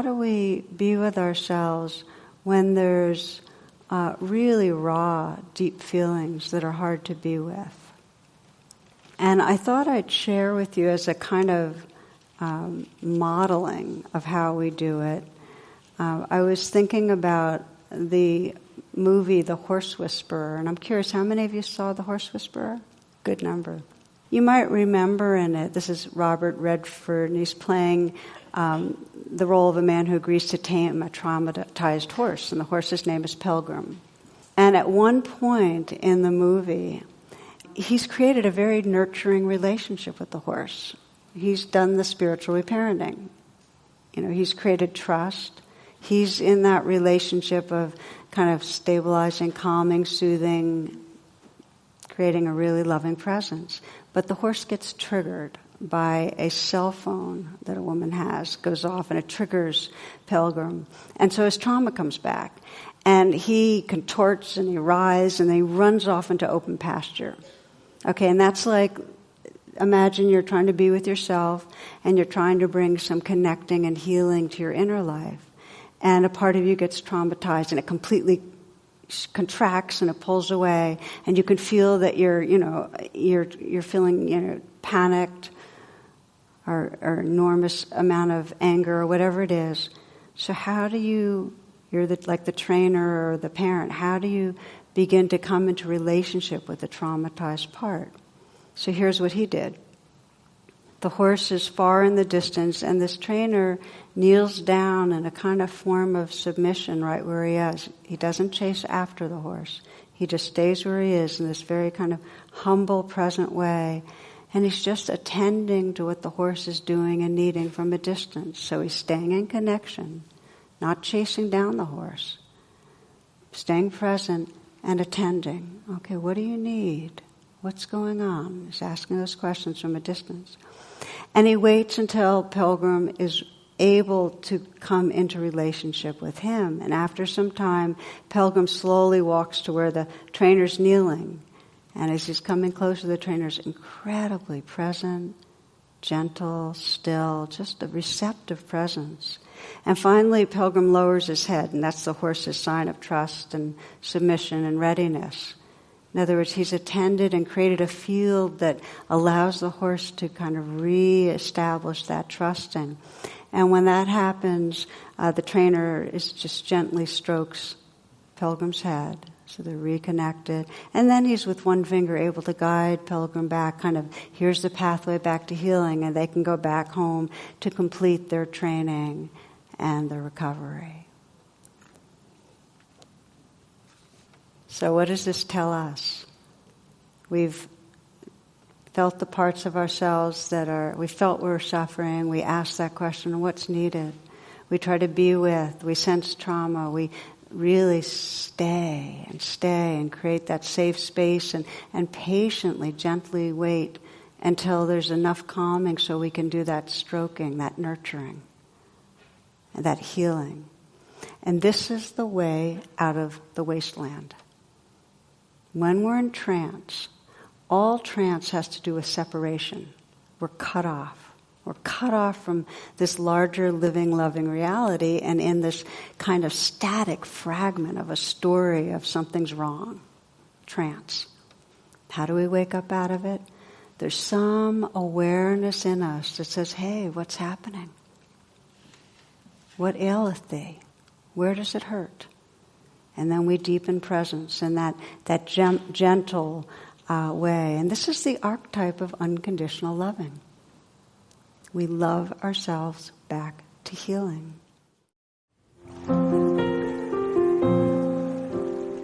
how do we be with ourselves when there's really raw, deep feelings that are hard to be with? And I thought I'd share with you as a kind of modeling of how we do it. I was thinking about the movie The Horse Whisperer, and I'm curious, how many of you saw The Horse Whisperer? Good number. You might remember in it, this is Robert Redford, and he's playing the role of a man who agrees to tame a traumatized horse, and the horse's name is Pilgrim. And at one point in the movie, he's created a very nurturing relationship with the horse. He's done the spiritual reparenting. He's created trust. He's in that relationship of kind of stabilizing, calming, soothing, creating a really loving presence. But the horse gets triggered by a cell phone that a woman has, goes off, and it triggers Pilgrim. And so his trauma comes back. And he contorts and he writhes and he runs off into open pasture. Okay, and that's like, imagine you're trying to be with yourself and you're trying to bring some connecting and healing to your inner life. And a part of you gets traumatized and it completely contracts and it pulls away, and you can feel that you're feeling, panicked or enormous amount of anger or whatever it is. So how do you're like the trainer or the parent, how do you begin to come into relationship with the traumatized part? So here's what he did. The horse is far in the distance, and this trainer kneels down in a kind of form of submission right where he is. He doesn't chase after the horse. He just stays where he is in this very kind of humble, present way. And he's just attending to what the horse is doing and needing from a distance. So he's staying in connection, not chasing down the horse. Staying present and attending. Okay, what do you need? What's going on? He's asking those questions from a distance. And he waits until Pilgrim is able to come into relationship with him. And after some time, Pilgrim slowly walks to where the trainer's kneeling. And as he's coming closer, the trainer's incredibly present, gentle, still, just a receptive presence. And finally, Pilgrim lowers his head, and that's the horse's sign of trust and submission and readiness. In other words, he's attended and created a field that allows the horse to kind of re-establish that trusting. And when that happens, the trainer just gently strokes Pilgrim's head, so they're reconnected. And then he's with one finger able to guide Pilgrim back, kind of, here's the pathway back to healing, and they can go back home to complete their training and their recovery. So what does this tell us? We've felt the parts of ourselves we felt we're suffering. We ask that question, what's needed? We try to be with. We sense trauma. We really stay and create that safe space and patiently, gently wait until there's enough calming so we can do that stroking, that nurturing, and that healing. And this is the way out of the wasteland. When we're in trance, all trance has to do with separation. We're cut off. We're cut off from this larger, living, loving reality and in this kind of static fragment of a story of something's wrong. Trance. How do we wake up out of it? There's some awareness in us that says, hey, what's happening? What aileth thee? Where does it hurt? And then we deepen presence in that gentle way. And this is the archetype of unconditional loving. We love ourselves back to healing.